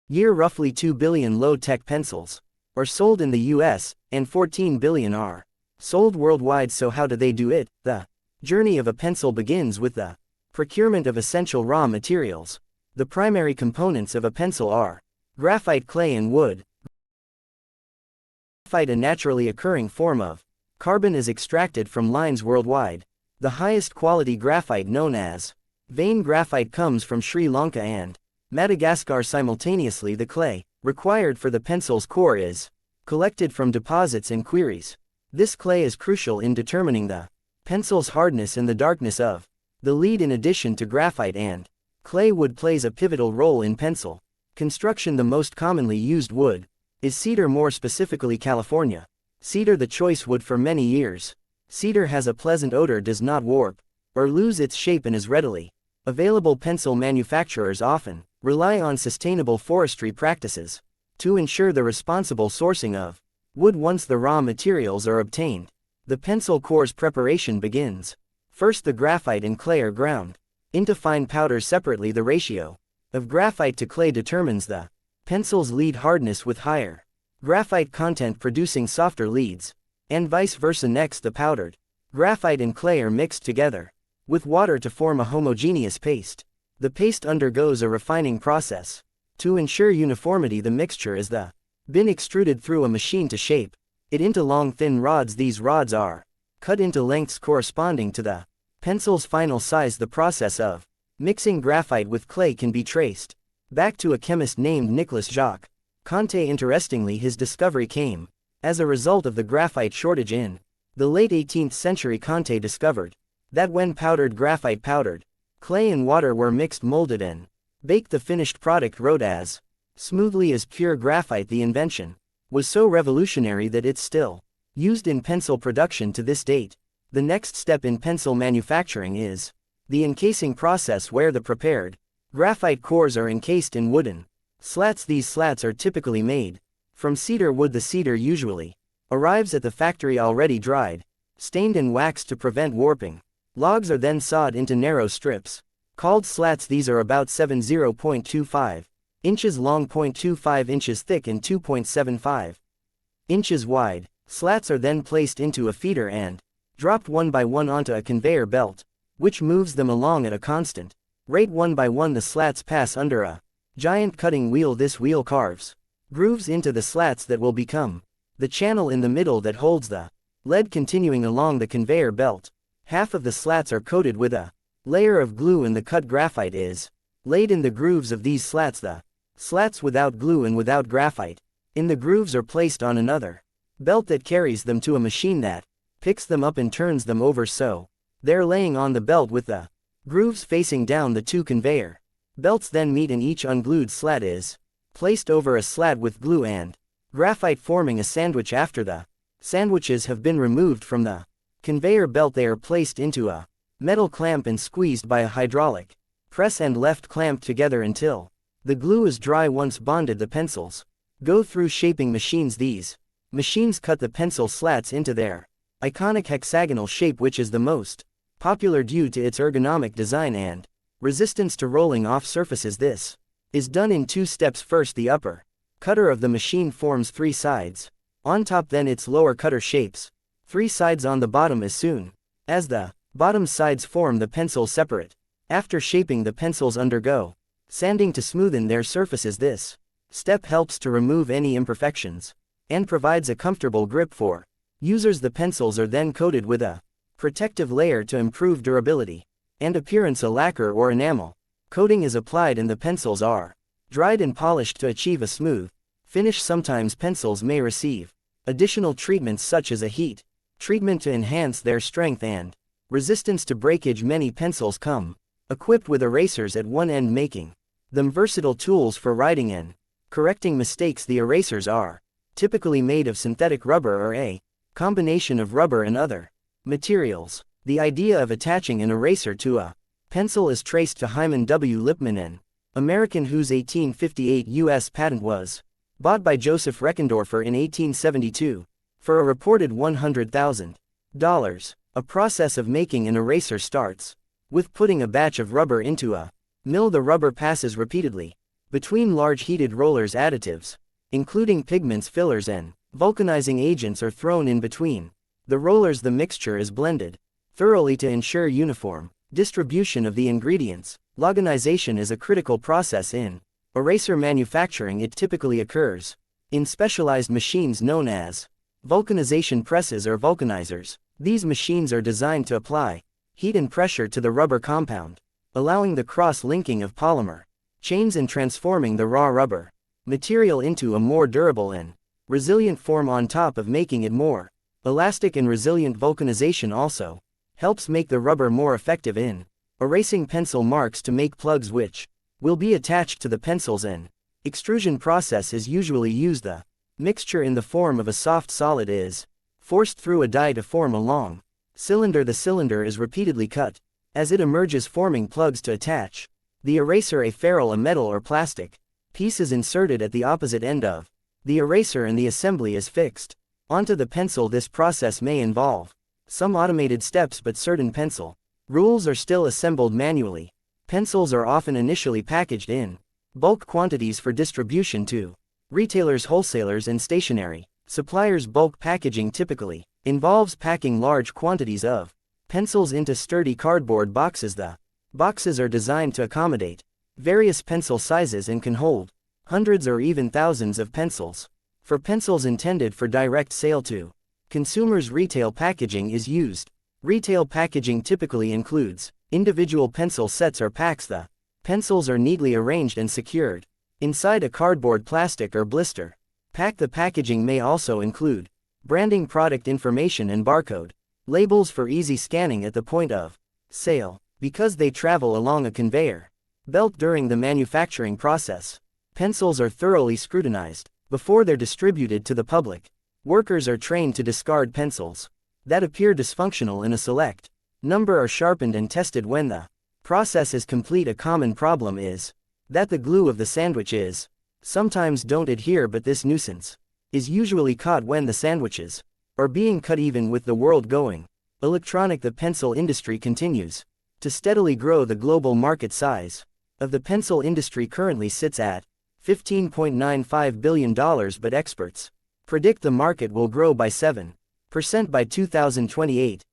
Year roughly 2 billion low-tech pencils are sold in the US, and 14 billion are sold worldwide. So how do they do it? The journey of a pencil begins with the procurement of essential raw materials. The primary components of a pencil are graphite, clay, and wood. Graphite, a naturally occurring form of carbon, is extracted from lines worldwide. The highest quality graphite, known as vein graphite, comes from Sri Lanka and Madagascar. Simultaneously, the clay required for the pencil's core is collected from deposits and quarries. This clay is crucial in determining the pencil's hardness and the darkness of the lead. In addition to graphite and clay, wood plays a pivotal role in pencil construction. The most commonly used wood is cedar, more specifically California cedar, the choice wood for many years. Cedar has a pleasant odor, does not warp or lose its shape, and is readily available. Pencil manufacturers often rely on sustainable forestry practices to ensure the responsible sourcing of wood. Once the raw materials are obtained, the pencil core's preparation begins. First, the graphite and clay are ground into fine powders separately. The ratio of graphite to clay determines the pencil's lead hardness, with higher graphite content producing softer leads, and vice versa. Next, the powdered graphite and clay are mixed together with water to form a homogeneous paste. The paste undergoes a refining process to ensure uniformity. The mixture is been extruded through a machine to shape it into long, thin rods. These rods are cut into lengths corresponding to the pencil's final size. The process of mixing graphite with clay can be traced back to a chemist named Nicolas Jacques Conté. Interestingly, his discovery came as a result of the graphite shortage in the late 18th century. Conté discovered that when powdered graphite, powdered clay, and water were mixed, molded, and baked, the finished product wrote as smoothly as pure graphite. The invention was so revolutionary that it's still used in pencil production to this date. The next step in pencil manufacturing is the encasing process, where the prepared graphite cores are encased in wooden slats. These slats are typically made from cedar wood. The cedar usually arrives at the factory already dried, stained, and waxed to prevent warping. Logs are then sawed into narrow strips called slats. These are about 0.25 inches long, 0.25 inches thick, and 2.75 inches wide. Slats are then placed into a feeder and dropped one by one onto a conveyor belt, which moves them along at a constant rate. One by one, the slats pass under a giant cutting wheel. This wheel carves grooves into the slats that will become the channel in the middle that holds the lead. Continuing along the conveyor belt, half of the slats are coated with a layer of glue, and the cut graphite is laid in the grooves of these slats. The slats without glue and without graphite in the grooves are placed on another belt that carries them to a machine that picks them up and turns them over, so they're laying on the belt with the grooves facing down. The two conveyor belts then meet, and each unglued slat is placed over a slat with glue and graphite, forming a sandwich. After the sandwiches have been removed from the conveyor belt, they are placed into a metal clamp and squeezed by a hydraulic press and left clamped together until the glue is dry. Once bonded, the pencils go through shaping machines. These machines cut the pencil slats into their iconic hexagonal shape, which is the most popular due to its ergonomic design and resistance to rolling off surfaces. This is done in two steps. First, the upper cutter of the machine forms three sides on top, then its lower cutter shapes three sides on the bottom. As soon as the bottom sides form the pencil separate, after shaping, the pencils undergo sanding to smoothen their surfaces. This step helps to remove any imperfections and provides a comfortable grip for users. The pencils are then coated with a protective layer to improve durability and appearance. A lacquer or enamel coating is applied, and the pencils are dried and polished to achieve a smooth finish. Sometimes pencils may receive additional treatments, such as a heat treatment, to enhance their strength and resistance to breakage. Many pencils come equipped with erasers at one end, making them versatile tools for writing and correcting mistakes. The erasers are typically made of synthetic rubber or a combination of rubber and other materials. The idea of attaching an eraser to a pencil is traced to Hyman W. Lipman, an American whose 1858 U.S. patent was bought by Joseph Reckendorfer in 1872 for a reported $100,000. A process of making an eraser starts with putting a batch of rubber into a mill. The rubber passes repeatedly Between large heated rollers, additives, including pigments, fillers, and vulcanizing agents, are thrown in between the rollers. The mixture is blended thoroughly to ensure uniform distribution of the ingredients. Vulcanization is a critical process in eraser manufacturing. It typically occurs in specialized machines known as vulcanization presses or vulcanizers. These machines are designed to apply heat and pressure to the rubber compound, allowing the cross-linking of polymer chains and transforming the raw rubber material into a more durable and resilient form, on top of making it more elastic and resilient. Vulcanization also helps make the rubber more effective in erasing pencil marks to make plugs which will be attached to the pencils. An extrusion process is usually used. The mixture in the form of a soft solid is forced through a die to form a long cylinder. The cylinder is repeatedly cut as it emerges, forming plugs to attach the eraser. A ferrule, a metal or plastic piece, is inserted at the opposite end of the eraser and the assembly is fixed onto the pencil. This process may involve some automated steps, but certain pencil rules are still assembled manually. Pencils are often initially packaged in bulk quantities for distribution to retailers, wholesalers, and stationery suppliers. Bulk packaging typically involves packing large quantities of pencils into sturdy cardboard boxes. The boxes are designed to accommodate various pencil sizes and can hold hundreds or even thousands of pencils. For pencils intended for direct sale to consumers, retail packaging is used. Retail packaging typically includes individual pencil sets or packs. The pencils are neatly arranged and secured inside a cardboard, plastic, or blister pack. The packaging may also include branding, product information, and barcode labels for easy scanning at the point of sale. Because they travel along a conveyor belt during the manufacturing process, pencils are thoroughly scrutinized before they're distributed to the public. Workers are trained to discard pencils that appear dysfunctional in a select number, are sharpened and tested when the process is complete. A common problem is that the glue of the sandwich is sometimes don't adhere, but this nuisance is usually caught when the sandwiches are being cut. Even with the world going electronic, the pencil industry continues to steadily grow. The global market size of the pencil industry currently sits at $15.95 billion, but experts predict the market will grow by 7% by 2028.